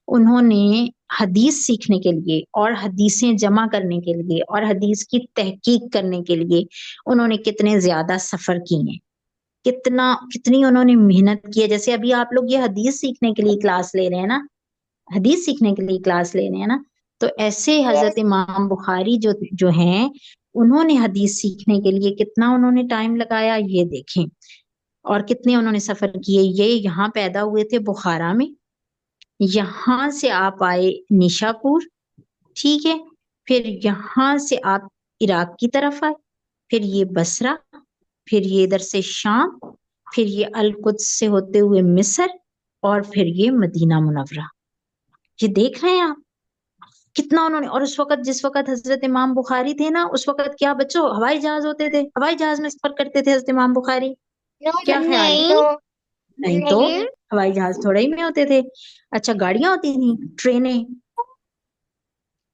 Speaker 1: انہوں نے حدیث سیکھنے کے لیے اور حدیثیں جمع کرنے کے لیے اور حدیث کی تحقیق کرنے کے لیے انہوں نے کتنے زیادہ سفر کیے ہیں، کتنی انہوں نے محنت کی ہے۔ جیسے ابھی آپ لوگ یہ حدیث سیکھنے کے لیے کلاس لے رہے ہیں نا، حدیث سیکھنے کے لیے کلاس لے رہے ہیں نا، تو ایسے حضرت امام بخاری جو ہیں، انہوں نے حدیث سیکھنے کے لیے کتنا انہوں نے ٹائم لگایا، یہ دیکھیں، اور کتنے انہوں نے سفر کیے۔ یہ یہاں پیدا ہوئے تھے بخارا میں، یہاں سے آپ آئے نیشا پور، ٹھیک ہے؟ پھر یہاں سے آپ عراق کی طرف آئے، پھر یہ بصرہ، پھر یہ ادھر سے شام، پھر یہ القدس سے ہوتے ہوئے مصر، اور پھر یہ مدینہ منورہ۔ یہ دیکھ رہے ہیں آپ کتنا انہوں نے۔ اور اس وقت، جس وقت حضرت امام بخاری تھے نا، اس وقت کیا بچوں ہوائی جہاز ہوتے تھے؟ ہوائی جہاز میں سفر کرتے تھے حضرت امام بخاری؟ کیا خیال ہے؟ نہیں تو ہوائی جہاز تھوڑے ہی میں ہوتے تھے۔ اچھا گاڑیاں ہوتی تھیں، ٹرینیں،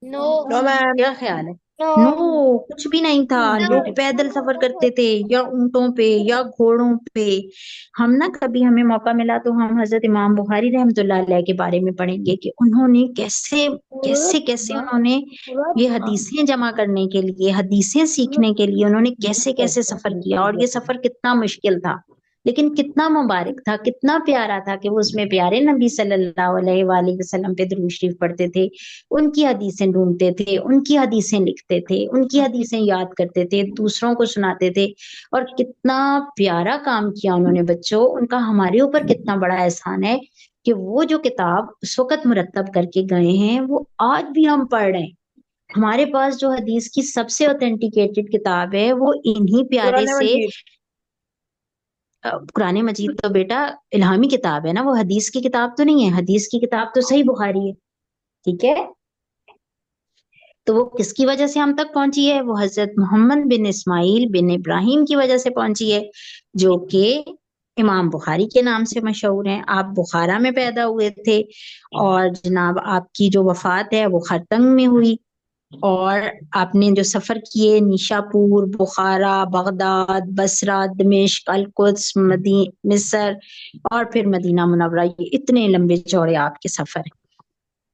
Speaker 2: नो
Speaker 3: No, ma'am.
Speaker 1: क्या ख्याल है?
Speaker 2: नो
Speaker 1: नो, कुछ भी नहीं था। लोग पैदल सफर करते थे या ऊंटों पे या घोड़ों पे। हम ना कभी हमें मौका मिला तो हम हजरत इमाम बुखारी रहमतुल्लाह अलैह के बारे में पढ़ेंगे कि उन्होंने कैसे कैसे कैसे उन्होंने ये हदीसें जमा करने के लिए, हदीसें सीखने के लिए उन्होंने कैसे कैसे सफर किया, और ये सफर कितना मुश्किल था लेकिन कितना मुबारक था, कितना प्यारा था कि वो उसमें प्यारे नबी सल्लल्लाहु अलैहि वसल्लम पे दुरूद शरीफ पढ़ते थे, उनकी हदीसें ढूंढते थे, उनकी हदीसें लिखते थे, उनकी हदीसें याद करते थे, दूसरों को सुनाते थे। और कितना प्यारा काम किया उन्होंने बच्चों, उनका हमारे ऊपर कितना बड़ा एहसान है कि वो जो किताब उस वक्त मुरतब करके गए हैं वो आज भी हम पढ़ रहे हैं। हमारे पास जो हदीस की सबसे ऑथेंटिकेटेड किताब है वो इन्हीं प्यारे
Speaker 3: Quran
Speaker 1: से
Speaker 3: Majid.
Speaker 1: कुरान मजीद तो बेटा इल्हामी किताब है ना, वो हदीस की किताब तो नहीं है। हदीस की किताब तो सही बुखारी है, ठीक है। तो वो किसकी वजह से हम तक पहुंची है? वो हजरत मोहम्मद बिन इस्माइल बिन इब्राहिम की वजह से पहुंची है, जो कि इमाम बुखारी के नाम से मशहूर हैं। आप बुखारा में पैदा हुए थे और जनाब आपकी जो वफात है वो खरतंग में हुई, और आपने जो सफर किए निशापुर, बुखारा, बगदाद, बसरा, दमिश्क, अल-कुद्स, मिस्र और फिर मदीना मुनव्वरा, ये इतने लंबे चौड़े आपके सफर हैं।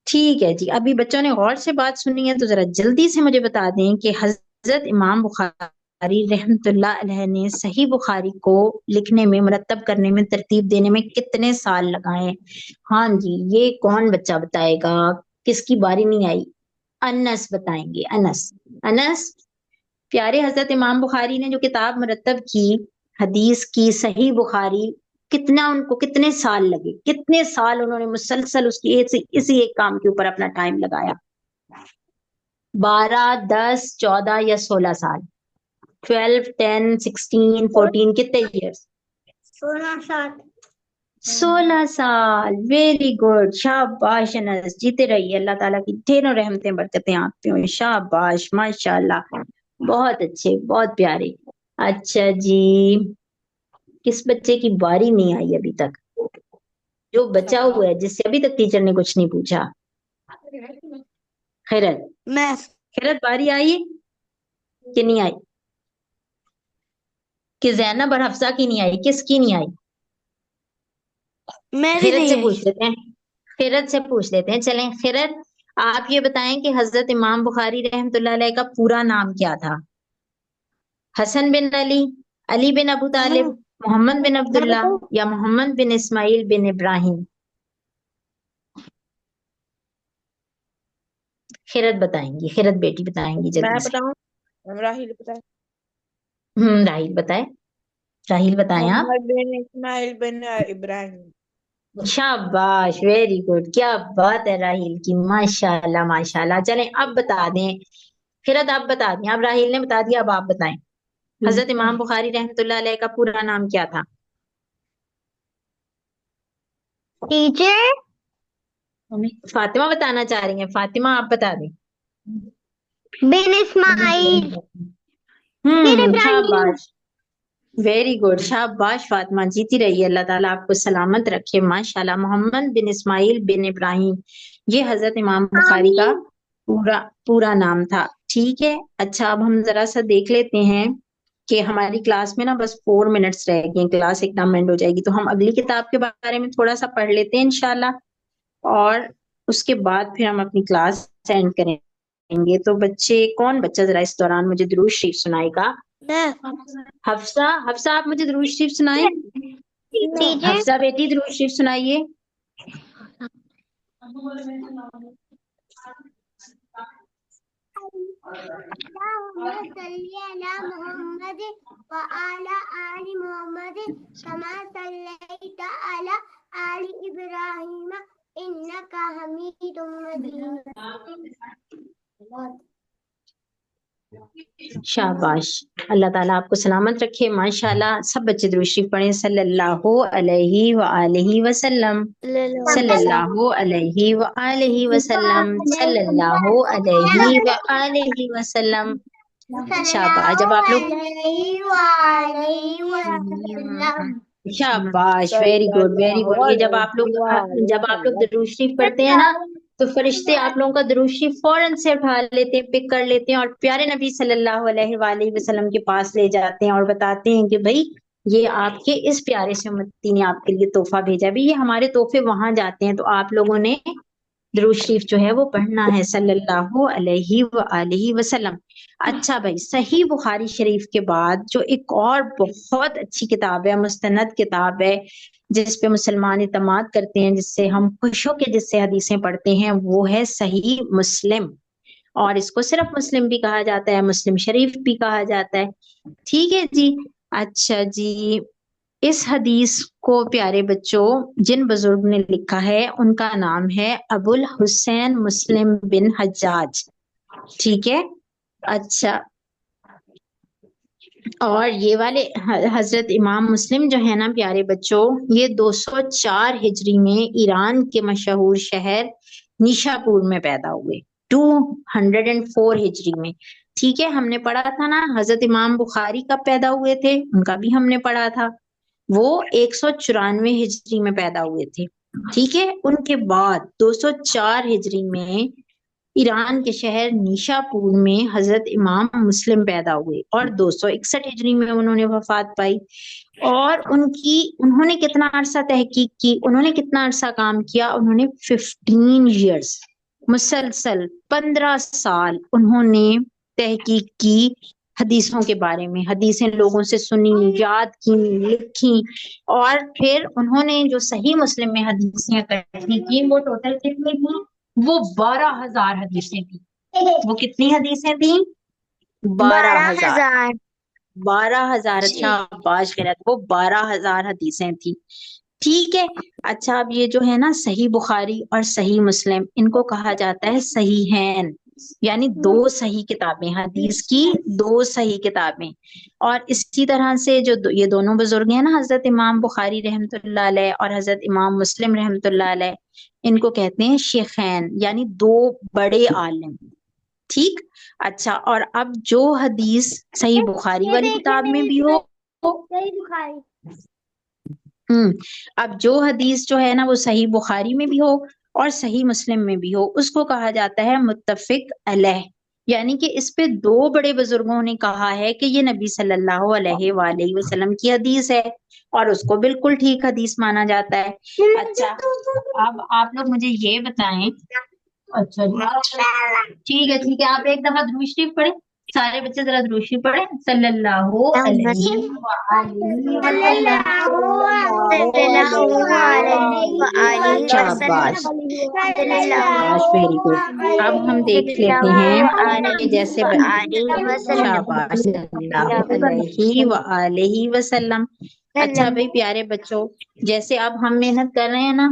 Speaker 1: ठीक है जी, अभी बच्चों ने गौर से बात सुनी है तो जरा जल्दी से मुझे बता दें कि हजरत इमाम बुखारी रहमतुल्लाह अलैह ने सही बुखारी को लिखने में, मुरतब करने में, तरतीब देने में कितने साल लगाए? हाँ जी, ये कौन बच्चा बताएगा? किसकी बारी नहीं आई? अनस बताएंगे। अनस, अनस, प्यारे हजरत इमाम बुखारी ने जो किताब मुरतब की, हदीस की सही बुखारी, कितना उनको, कितने साल लगे, कितने साल उन्होंने मुसलसल उसकी इसी एक काम के ऊपर अपना टाइम लगाया? 12, 10, 14 या 16 साल? 12, 10, 16, 14, कितने ईयर्स?
Speaker 2: 16 साल
Speaker 1: 16 साल। वेरी गुड, शाबाश अनस, जीते रहिए, अल्लाह ताला की ढेरों रहमतें बरकतें आप पे हों। शाबाश, माशाल्लाह, बहुत अच्छे, बहुत प्यारे। अच्छा जी, किस बच्चे की बारी नहीं आई अभी तक, जो बचा हुआ है, जिससे अभी तक टीचर ने कुछ नहीं पूछा? खैरत,
Speaker 2: मैं
Speaker 1: खैरत बारी आई कि नहीं आई? कि जैनब और हफ्सा की नहीं आई, किसकी नहीं आई?
Speaker 2: मेरी
Speaker 1: खैरत
Speaker 2: नहीं
Speaker 1: से
Speaker 2: आई।
Speaker 1: पूछ लेते हैं, खैरत से पूछ लेते हैं। चलें खैरत, आप ये बताएं कि हजरत इमाम बुखारी रहमतुल्लाह अलैह का पूरा नाम क्या था? हसन बिन अली, अली बिन अबू तालिब, मोहम्मद बिन
Speaker 2: मैं
Speaker 1: अब्दुल्ला
Speaker 2: बताऊं?
Speaker 1: या मोहम्मद बिन इस्माइल बिन इब्राहिम? खैरत बताएंगी, खैरत बेटी बताएंगी
Speaker 3: मैं
Speaker 1: जल्दी से।
Speaker 3: बताऊं? राहिल बताए।
Speaker 1: राहिल बताए, राहिल बताएं आप।
Speaker 3: मोहम्मद बिन इस्माइल बिन इब्राहिम।
Speaker 1: शाबाश, वेरी गुड, क्या बात है राहिल की, माशाल्लाह माशाल्लाह। चलें अब बता दें, खैरत आप बता दें, अब राहिल ने बता दिया, अब आप बताएं हजरत इमाम बुखारी रहमतुल्लाह अलैह का पूरा नाम क्या था?
Speaker 2: टीचर
Speaker 1: फातिमा बताना चाह रही हैं, फातिमा आप बता दें।
Speaker 2: बिन इस्माइल बिन इब्राहिम।
Speaker 1: शाबाश, वेरी गुड, शाबाश फातिमा, जीती रही है, अल्लाह ताला आपको सलामत रखे, माशाल्लाह। मोहम्मद बिन इस्माइल बिन इब्राहिम, ये हजरत इमाम बुखारी का
Speaker 2: आमीन।
Speaker 1: पूरा पूरा नाम था। ठीक है, अच्छा अब हम जरा सा देख लेते हैं कि हमारी क्लास में ना बस 4 मिनट्स रह गए, क्लास एकदम एंड हो जाएगी, तो हम अगली किताब के बारे में थोड़ा सा पढ़ लेते हैं इंशाल्लाह, और उसके बाद फिर हम अपनी क्लास एंड करेंगे। तो बच्चे, कौन बच्चा जरा इस दौरान मुझे दुरूद शरीफ सुनाएगा?
Speaker 2: मैं
Speaker 1: हफ्सा, हफ्सा आप मुझे दुरूद शरीफ सुनाएं।
Speaker 2: टीचर
Speaker 1: हफ्सा बेटी दुरूद शरीफ सुनाइए।
Speaker 2: अल्लाहुम्मा सल्ली अला मुहम्मद व अला आलि मुहम्मद कमा सल्लैता अला आलि इब्राहीम इन्नका हमीदुम मजीद।
Speaker 1: शाबाश, अल्लाह ताला आपको सलामत रखे, माशाल्लाह। सब बच्चे दुरूद शरीफ पढ़ें, सल्लल्लाहु अलैहि व आलिहि वसल्लम, सल्लल्लाहु अलैहि व आलिहि वसल्लम, सल्लल्लाहु अलैहि व आलिहि वसल्लम। शाबाश, जब आप लोग, शाबाश, वेरी गुड वेरी गुड। ये
Speaker 3: सल्लल्लाहु
Speaker 1: जब आप लोग
Speaker 3: अलैहि
Speaker 1: जब आप लोग
Speaker 3: वसल्लम।
Speaker 1: दुरूद शरीफ पढ़ते हैं ना, तो फरिश्ते आप लोगों का दुरूद शरीफ फौरन से उठा लेते हैं, पिक कर लेते हैं और प्यारे नबी सल्लल्लाहु अलैहि वसल्लम के पास ले जाते हैं और बताते हैं कि भाई ये आपके इस प्यारे से उम्मती ने आपके लिए तोहफा भेजा। भी ये हमारे तोहफे वहां जाते हैं, तो आप लोगों ने दुरूद शरीफ जो है वो पढ़ना है सल्लल्लाहु अलैहि वसल्लम। अच्छा भाई, सही बुखारी शरीफ के बाद जो एक और बहुत अच्छी किताब है, मुस्तनद किताब है, जिस पे मुसलमान इतमाद करते हैं, जिससे हम खुश होकर जिससे हदीसें पढ़ते हैं, वो है सही मुस्लिम। और इसको सिर्फ मुस्लिम भी कहा जाता है, मुस्लिम शरीफ भी कहा जाता है। ठीक है जी। अच्छा जी, इस हदीस को प्यारे बच्चों जिन बुजुर्ग ने लिखा है उनका नाम है अबुल हुसैन मुस्लिम बिन हज्जाज। ठीक है। अच्छा, और ये वाले हजरत इमाम मुस्लिम जो है ना प्यारे बच्चों, ये 204 हिजरी में ईरान के मशहूर शहर निशापुर में पैदा हुए, 204 हिजरी में। ठीक है, हमने पढ़ा था ना हजरत इमाम बुखारी कब पैदा हुए थे, उनका भी हमने पढ़ा था, वो 194 हिजरी में पैदा हुए थे। ठीक है, उनके बाद 204 हिजरी में ईरान के शहर निशापुर में हजरत इमाम मुस्लिम पैदा हुए और 261 हिजरी में उन्होंने वफात पाई। और उन्होंने कितना अरसा तहकीक की, उन्होंने कितना अरसा काम किया, उन्होंने 15 ईयर्स, मुसलसल 15 साल उन्होंने तहकीक की हदीसों के बारे में। हदीसें लोगों से सुनी, याद की, लिखी, और फिर उन्होंने जो सही मुस्लिम में हदीसें इकट्ठी की, वो टोटल कितनी थी, वो 12,000 हदीसें थी। वो कितनी हदीसें थी, 12,000। 12,000, अच्छा बाश गलत, वो 12,000 हदीसें थी। ठीक है। अच्छा, अब ये जो है ना सही बुखारी और सही मुस्लिम, इनको कहा जाता है सहीहैन, यानी दो सही किताबें, हदीस की दो सही किताबें। और इसी तरह से जो ये दोनों बुजुर्ग हैं ना, हजरत इमाम बुखारी रहमतुल्लाह अलैह और हजरत इमाम मुस्लिम रहमतुल्लाह अलैह, इनको कहते हैं शेखैन, यानी दो बड़े आलिम। ठीक। अच्छा, और अब जो हदीस सही बुखारी वाली किताब में भी हो,
Speaker 2: सही बुखारी,
Speaker 1: अब जो हदीस जो है ना वो सही बुखारी में भी हो और सही मुस्लिम में भी हो, उसको कहा जाता है मुत्तफिक अलैह। यानी कि इस पे दो बड़े बुजुर्गों ने कहा है कि ये नबी सल्लल्लाहु अलैहि वसल्लम की हदीस है और उसको बिल्कुल ठीक हदीस माना जाता है। अच्छा, अब आप लोग मुझे ये बताएं। अच्छा जी, ठीक है, आप एक दफा दुरूद शरीफ पढ़े, सारे बच्चे जरा दुरूद शरीफ पढ़े, सल्लल्लाहु अलैहि शाबाश, शाबाश, वेरी गुड। अब हम देख लेते हैं कि जैसे शाबाश, सल्लल्लाहु अलैहि वसल्लम। अच्छा भाई प्यारे बच्चों, जैसे अब हम मेहनत कर रहे हैं ना,